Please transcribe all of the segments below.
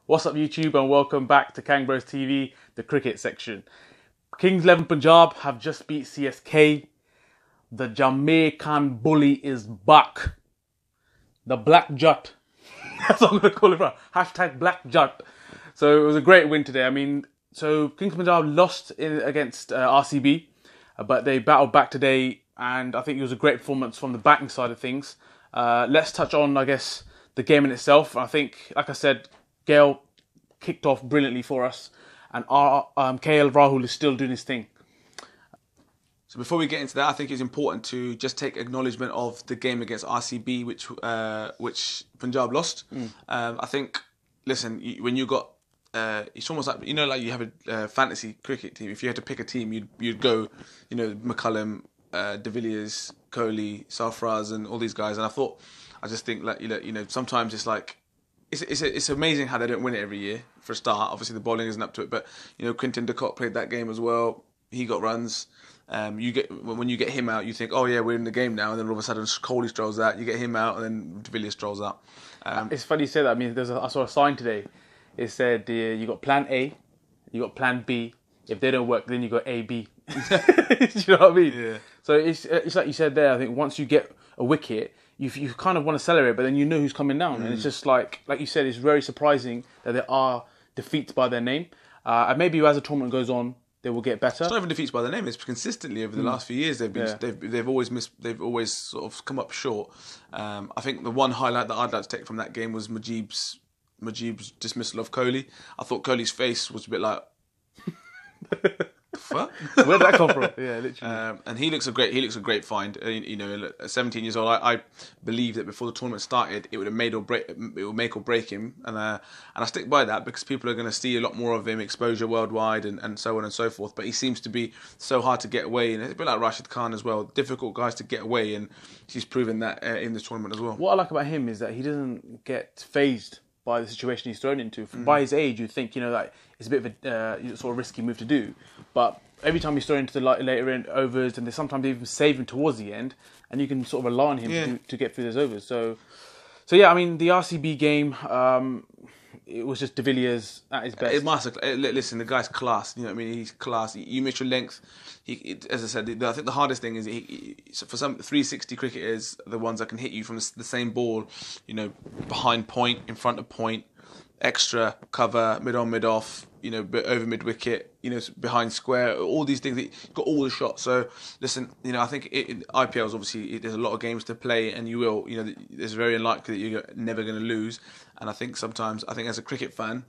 What's up YouTube and welcome back to Kang Bros TV, the cricket section. Kings XI Punjab have just beat CSK. The Jamaican bully is back. The Black Jut. That's what I'm going to call it, bro. Hashtag Black Jut. So it was a great win today. I mean, so Kings Punjab lost against RCB, but they battled back today and I think it was a great performance from the batting side of things. Let's touch on, I guess, the game in itself. I think, like I said, Gayle kicked off brilliantly for us, and KL Rahul is still doing his thing. So before we get into that, I think it's important to just take acknowledgement of the game against RCB, which Punjab lost. I think, listen, when you got, it's almost like, you know, like you have a fantasy cricket team. If you had to pick a team, you'd go, you know, McCullum, De Villiers, Kohli, Sarfraz, and all these guys. And I just think, like, you know, sometimes it's like, it's amazing how they don't win it every year. For a start, obviously the bowling isn't up to it, but you know, Quinton de Kock played that game as well. He got runs. When you get him out, you think, oh yeah, we're in the game now, and then all of a sudden Kohli strolls out. You get him out, and then De Villiers strolls out. It's funny you say that. I mean, I saw a sign today. It said you got Plan A, you got Plan B. If they don't work, then you got A, B. Do you know what I mean? Yeah. So it's like you said there. I think once you get a wicket, you kind of want to celebrate, but then you know who's coming down, and it's just like you said, it's very surprising that there are defeats by their name. And maybe as the tournament goes on, they will get better. It's not even defeats by their name. It's consistently over the last few years they've always missed. They've always sort of come up short. I think the one highlight that I'd like to take from that game was Mujib's dismissal of Kohli. I thought Kohli's face was a bit like, fuck? Where'd that come from? Yeah, literally. And he looks a great find. You know, at 17 years old, I believe that before the tournament started, it would make or break him. And I stick by that because people are going to see a lot more of him, exposure worldwide, and so on and so forth. But he seems to be so hard to get away, and it's a bit like Rashid Khan as well. Difficult guys to get away, and he's proven that in this tournament as well. What I like about him is that he doesn't get phased by the situation he's thrown into. By his age, you'd think, you know, that it's a bit of a sort of risky move to do. But every time he's thrown into the later end overs, and they sometimes even save him towards the end, and you can sort of rely on him to get through those overs. So yeah, I mean, the RCB game, it was just De Villiers at his best. Listen, the guy's class. You know what I mean? He's class. You measure length. As I said, I think the hardest thing is for some 360 cricketers, the ones that can hit you from the same ball, you know, behind point, in front of point, extra cover, mid on, mid off, you know, over mid wicket, you know, behind square, all these things. You've got all the shots. So listen, you know, I think IPL is obviously, there's a lot of games to play, and you will, you know, it's very unlikely that you're never going to lose. And I think sometimes, as a cricket fan,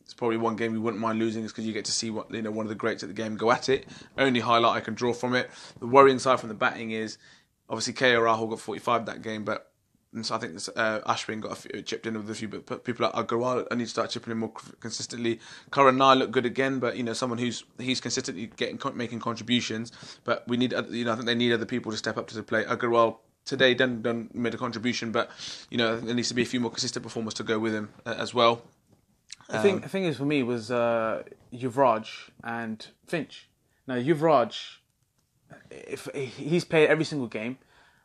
it's probably one game you wouldn't mind losing, is because you get to see one of the greats at the game go at it. Only highlight I can draw from it. The worrying side from the batting is obviously KL Rahul got 45 that game, but so I think Ashwin got chipped in with a few, but people like Agarwal, I need to start chipping in more consistently. Karan Nair looked good again, but you know, someone he's consistently making contributions. But we need, you know, I think they need other people to step up to the plate. Agarwal today done made a contribution, but you know, there needs to be a few more consistent performers to go with him as well. The thing is, for me, was Yuvraj and Finch. Now Yuvraj, if he's played every single game,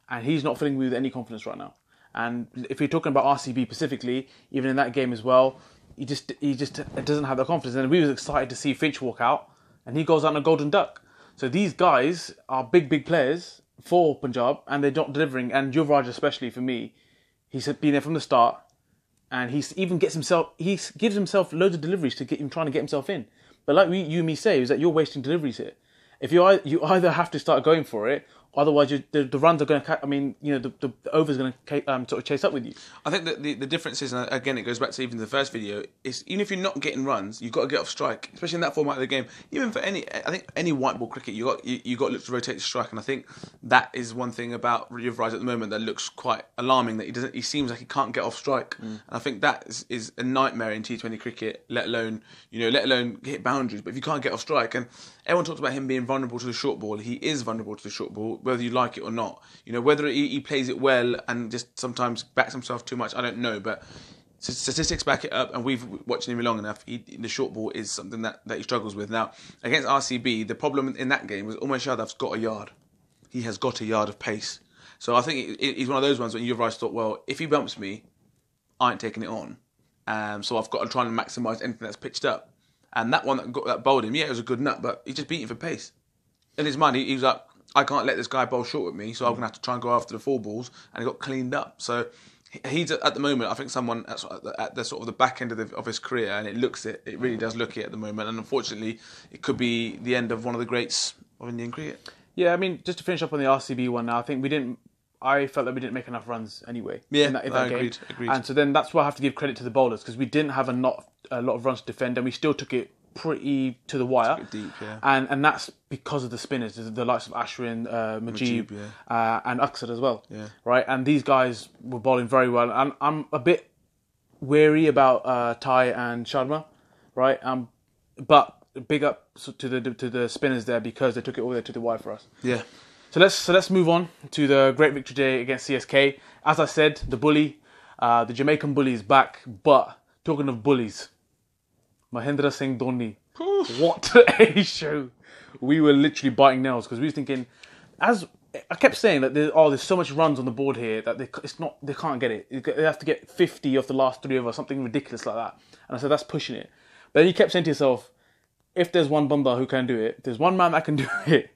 and he's not filling me with any confidence right now. And if you're talking about RCB specifically, even in that game as well, he just doesn't have the confidence. And we was excited to see Finch walk out, and he goes out in a golden duck. So these guys are big players for Punjab, and they're not delivering. And Yuvraj, especially for me, he's been there from the start, and he gives himself loads of deliveries to trying to get himself in. But like you and me say, is that you're wasting deliveries here. If you either have to start going for it, otherwise the runs are going to. I mean, you know, the over's going to sort of chase up with you. I think that the difference is, and again, it goes back to even the first video, is even if you're not getting runs, you've got to get off strike, especially in that format of the game. Even for any white ball cricket, you got to look to rotate the strike, and I think that is one thing about Yuvraj at the moment that looks quite alarming, that he seems like he can't get off strike, and I think that is a nightmare in T20 cricket, let alone hit boundaries. But if you can't get off strike, and everyone talks about him being vulnerable to the short ball, he is vulnerable to the short ball, whether you like it or not. You know, whether he plays it well and just sometimes backs himself too much, I don't know, but statistics back it up, and we've watched him long enough. The short ball is something that he struggles with. Now, against RCB, the problem in that game was Umesh Yadav's got a yard. He has got a yard of pace. So I think he's one of those ones when Yuvraj thought, well, if he bumps me, I ain't taking it on. So I've got to try and maximise anything that's pitched up. And that one that bowled him, yeah, it was a good nut, but he just beat him for pace. In his mind, he was like, I can't let this guy bowl short with me, so I'm going to have to try and go after the 4 balls, and he got cleaned up. So he's at the moment, I think someone at the sort of the back end of his career, and it really does look it at the moment. And unfortunately, it could be the end of one of the greats of Indian cricket. Yeah, I mean, just to finish up on the RCB one now, I felt that we didn't make enough runs anyway. Yeah, in that game. Agreed. And so then that's where I have to give credit to the bowlers, because we didn't have a lot of runs to defend, and we still took it pretty to the wire. Deep, yeah. And that's because of the spinners, the likes of Ashwin, Mujib, and Akshar as well. Yeah. Right, and these guys were bowling very well. And I'm a bit wary about Ty and Sharma, right? But big up to the spinners there, because they took it all the way to the wire for us. Yeah. So let's move on to the great victory today against CSK. As I said, the bully, the Jamaican bully is back. But talking of bullies, Mahendra Singh Dhoni, what a show! We were literally biting nails, because we were thinking, as I kept saying that there's so much runs on the board here that they can't get it. They have to get 50 off the last 3 overs, something ridiculous like that. And I said, that's pushing it. But then you kept saying to yourself, if there's one banda who can do it, if there's one man that can do it,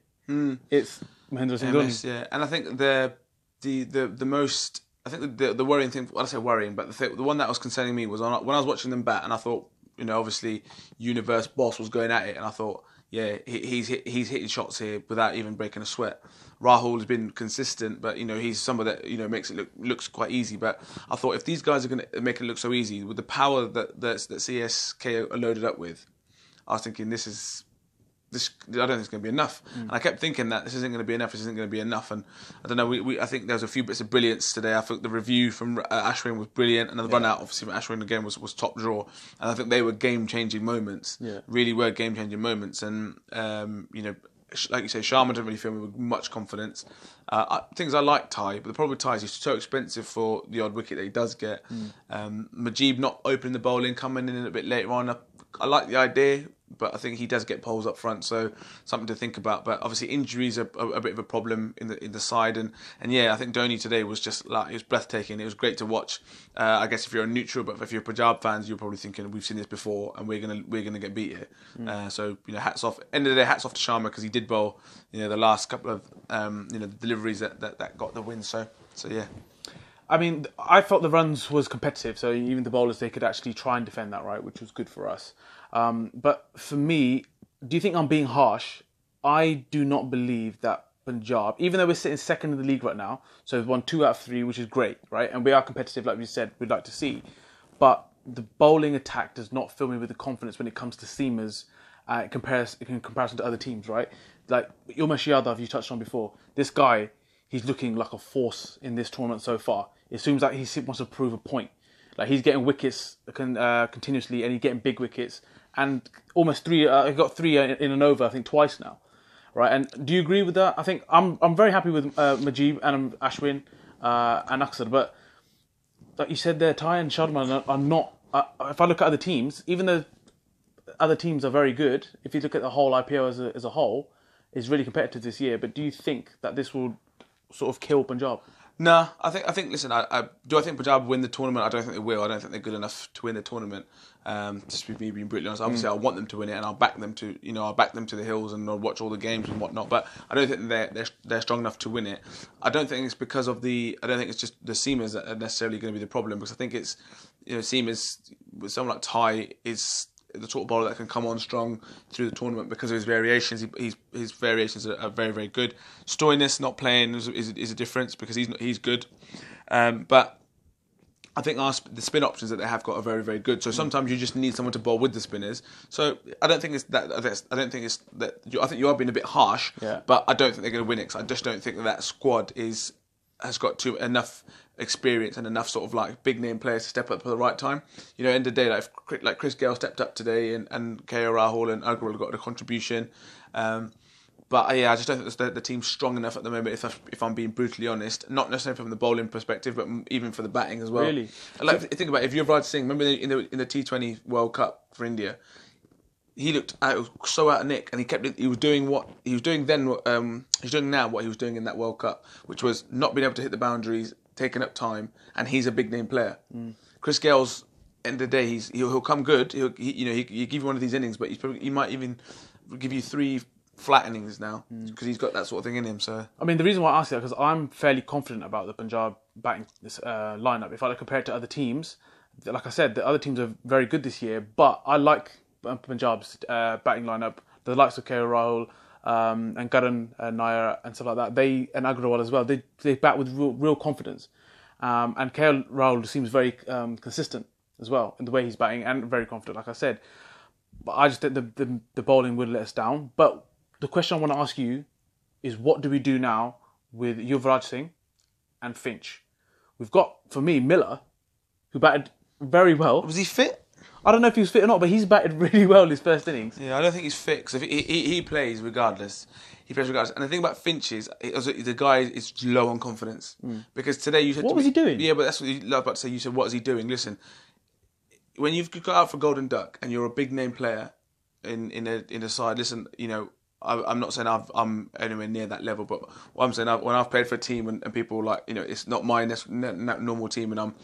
it's Mahendra Singh Dhoni. Yeah, and I think the most, I think the worrying thing, well, I say worrying, but the one that was concerning me was when I was watching them bat, and I thought, obviously Universe Boss was going at it, and I thought, yeah, he's hitting shots here without even breaking a sweat. Rahul has been consistent, but he's somebody that makes it looks quite easy. But I thought, if these guys are going to make it look so easy with the power that CSK are loaded up with, I was thinking this. I don't think it's going to be enough. And I kept thinking that this isn't going to be enough. And I don't know, I think there was a few bits of brilliance today. I think the review from Ashwin was brilliant, and the run out, obviously, from Ashwin again was top draw. And I think they were game-changing moments. Yeah. Really were game-changing moments. And, like you say, Sharma didn't really fill me with much confidence. Things I like Ty, but the problem with Ty is he's so expensive for the odd wicket that he does get. Majib not opening the bowling, coming in a bit later on. I like the idea, but I think he does get poles up front, so something to think about. But obviously injuries are a bit of a problem in the side, and yeah, I think Dhoni today was just it was breathtaking. It was great to watch. I guess if you're a neutral, but if you're Punjab fans, you're probably thinking, we've seen this before, and we're gonna get beat here. So hats off. End of the day, hats off to Sharma, because he did bowl the last couple of deliveries that got the win. So yeah. I mean, I felt the runs was competitive, so even the bowlers, they could actually try and defend that, right, which was good for us. But for me, do you think I'm being harsh? I do not believe that Punjab, even though we're sitting second in the league right now, so we've won 2 out of 3, which is great, right? And we are competitive, like we said, we'd like to see. But the bowling attack does not fill me with the confidence when it comes to seamers in comparison to other teams, right? Like Umesh Yadav, you touched on before. This guy, he's looking like a force in this tournament so far. It seems like he wants to prove a point. Like, he's getting wickets continuously, and he's getting big wickets. And almost 3, he got 3 in an over, I think, twice now. Right? And do you agree with that? I think I'm very happy with Majib and Ashwin and Akshar. But like you said there, Ty and Sharma are not... if I look at other teams, even though other teams are very good, if you look at the whole IPL as a whole, it's really competitive this year. But do you think that this will sort of kill Punjab? No, I think. Listen, I think Punjab win the tournament? I don't think they will. I don't think they're good enough to win the tournament. Just with me being brutally honest, obviously I want them to win it, and I'll back them to the hills, and I'll watch all the games and whatnot. But I don't think they're strong enough to win it. I don't think it's because of I don't think it's just the seamers that are necessarily going to be the problem, because I think it's seamers with someone like Ty is the sort of bowler that can come on strong through the tournament because of his variations. His variations are very, very good. Stoinis not playing is a difference because he's good. But I think the spin options that they have got are very, very good. So sometimes you just need someone to bowl with the spinners. So I don't think it's that. I don't think it's that. I think you are being a bit harsh. Yeah. But I don't think they're going to win it, because I just don't think that squad has got enough experience and enough sort of like big name players to step up at the right time. End of the day, like Chris Gayle stepped up today, and KO Rahul and Agarwal got a contribution. But yeah, I just don't think the team's strong enough at the moment, if I'm being brutally honest. Not necessarily from the bowling perspective, but even for the batting as well. Really? Like, think about it, if Yuvraj Singh, remember in the T20 World Cup for India, he looked so out of nick, and he was doing what he was doing then. He's doing now what he was doing in that World Cup, which was not being able to hit the boundaries, taking up time, and he's a big name player. Chris Gayle's end of the day, he'll come good. He'll give you one of these innings, but he might even give you 3 flat innings now because he's got that sort of thing in him. So I mean, the reason why I ask that because I'm fairly confident about the Punjab batting lineup. If I compare it to other teams, like I said, the other teams are very good this year, but I like Punjab's batting lineup. The likes of KL Rahul and Karan Nair and stuff like that. And Agrawal as well. They bat with real confidence. And KL Rahul seems very consistent as well in the way he's batting and very confident, like I said. But I just think the bowling would let us down. But the question I want to ask you is, what do we do now with Yuvraj Singh and Finch? We've got, for me, Miller, who batted very well. Was he fit? I don't know if he was fit or not, but he's batted really well in his first innings. Yeah, I don't think he's fit because he plays regardless. He plays regardless. And the thing about Finch is, the guy is low on confidence. Because today you said... What was he doing? Yeah, but that's what I was about to say. You said, what is he doing? Listen, when you've got out for Golden Duck and you're a big name player in a side, listen, I'm not saying I'm anywhere near that level, but what I'm saying, when I've played for a team and people like, it's not my normal team and I'm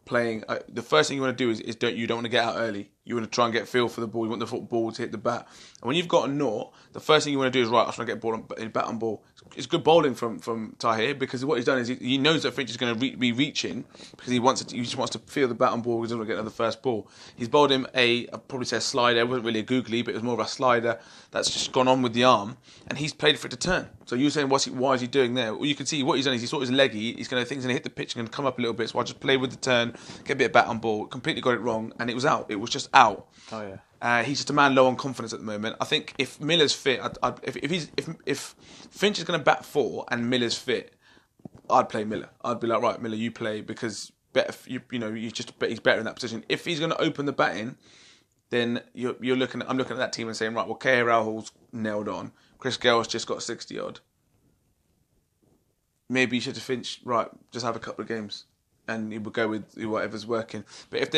playing, the first thing you want to do is you don't want to get out early. You want to try and get feel for the ball. You want the ball to hit the bat. And when you've got a naught, the first thing you want to do is, right, I just want to get bat on ball. It's good bowling from Tahir because what he's done is he knows that Finch is going to be reaching because he just wants to feel the bat on ball. He doesn't want to get another first ball. He's bowled him I'd probably say a slider. It wasn't really a googly, but it was more of a slider that's just gone on with the arm, and he's played for it to turn. So you're saying, why is he doing there? Well, you can see what he's done is he saw his leggy. He's going to think he's going to hit the pitch and going to come up a little bit. So I just play with the turn, get a bit of bat on ball. Completely got it wrong, and it was out. It was just out. Oh yeah. He's just a man low on confidence at the moment. I think if Miller's fit, if Finch is going to bat 4 and Miller's fit, I'd play Miller. I'd be like, right, Miller, you play because he's better in that position. If he's going to open the batting, then I'm looking at that team and saying, right, well, KL Rahul's nailed on. Chris Gayle's just got 60 odd. Maybe you should have Finch, right, just have a couple of games. And he would go with whatever's working. But if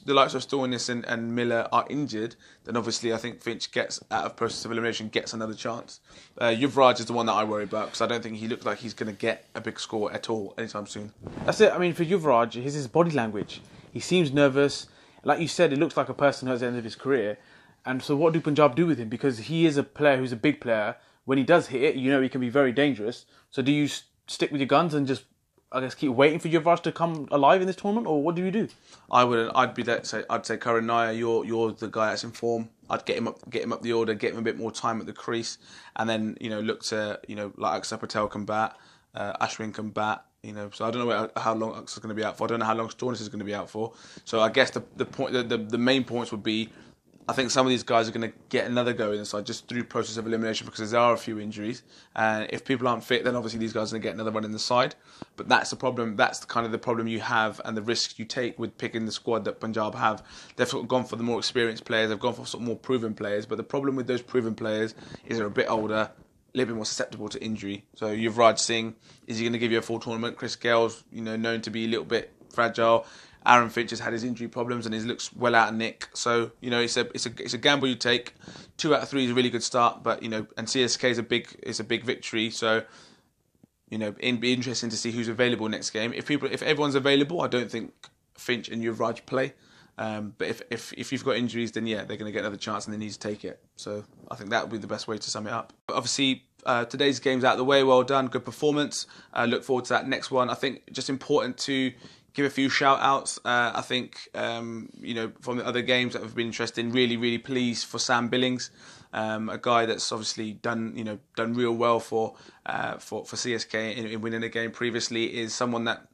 the likes of Stoinis and Miller are injured, then obviously I think Finch gets out of process of elimination, gets another chance. Yuvraj is the one that I worry about because I don't think he looks like he's going to get a big score at all anytime soon. That's it. I mean, for Yuvraj, his body language. He seems nervous. Like you said, it looks like a person who's at the end of his career. And so what do Punjab do with him? Because he is a player who's a big player. When he does hit it, he can be very dangerous. So do you stick with your guns and just, I guess, keep waiting for Yuvraj to come alive in this tournament, or what do you do? I wouldn't. I'd say Karan Nair, you're the guy that's in form. I'd get him up the order, get him a bit more time at the crease, and then look to like Akshar Patel can bat, Ashwin can bat. So I don't know how long Akshar is going to be out for. I don't know how long Stoinis is going to be out for. So I guess the main points would be, I think some of these guys are going to get another go in the side just through process of elimination because there are a few injuries. And if people aren't fit, then obviously these guys are going to get another run in the side. But that's the problem. That's kind of the problem you have and the risks you take with picking the squad that Punjab have. They've sort of gone for the more experienced players. They've gone for sort of more proven players. But the problem with those proven players is they're a bit older, a little bit more susceptible to injury. So Yuvraj Singh, is he going to give you a full tournament? Chris Gayle's known to be a little bit fragile. Aaron Finch has had his injury problems and he looks well out of nick. So it's a gamble you take. 2 out of 3 is a really good start, but and CSK is a big victory. So it'd be interesting to see who's available next game. If everyone's available, I don't think Finch and Yuvraj play. But if you've got injuries, then yeah, they're going to get another chance and they need to take it. So I think that would be the best way to sum it up. But obviously, today's game's out of the way. Well done, good performance. Look forward to that next one. I think just important to give a few shout outs. I think from the other games that have been interesting. Really, really pleased for Sam Billings, a guy that's obviously done real well for CSK in winning a game previously. Is someone that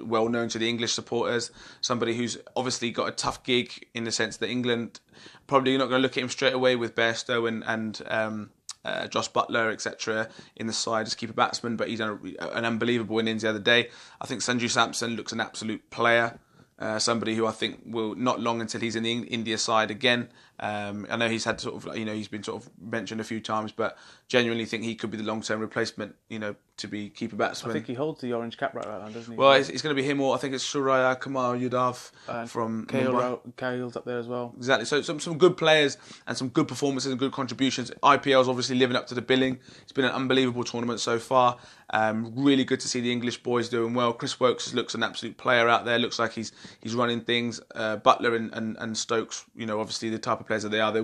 well known to the English supporters. Somebody who's obviously got a tough gig in the sense that England probably not going to look at him straight away with Bairstow and Josh Butler, etc. in the side as keeper batsman, but he's done an unbelievable innings the other day. I think Sanju Samson looks an absolute player. Somebody who I think will not long until he's in the India side again. I know he's had he's been sort of mentioned a few times, but genuinely think he could be the long-term replacement. to be keeper batsman. I think he holds the orange cap right now, doesn't he? Well, it's going to be him or I think it's Suraya Kumar Yadav from Mumbai. Gayle's up there as well. Exactly. So some good players and some good performances and good contributions. IPL's obviously living up to the billing. It's been an unbelievable tournament so far. Really good to see the English boys doing well. Chris Woakes looks an absolute player out there. Looks like he's running things. Butler and Stokes, obviously the type of players that they are, they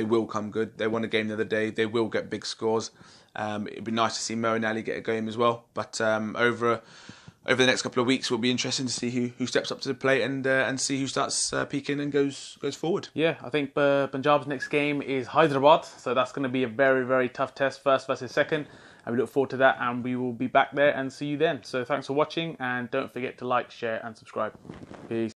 will come good. They won a game the other day. They will get big scores. It'd be nice to see Mo and Ali get a game as well. But over the next couple of weeks, it'll be interesting to see who steps up to the plate and see who starts peaking and goes forward. Yeah, I think Punjab's next game is Hyderabad, so that's going to be a very, very tough test, first versus second. And we look forward to that, and we will be back there and see you then. So thanks for watching, and don't forget to like, share, and subscribe. Peace.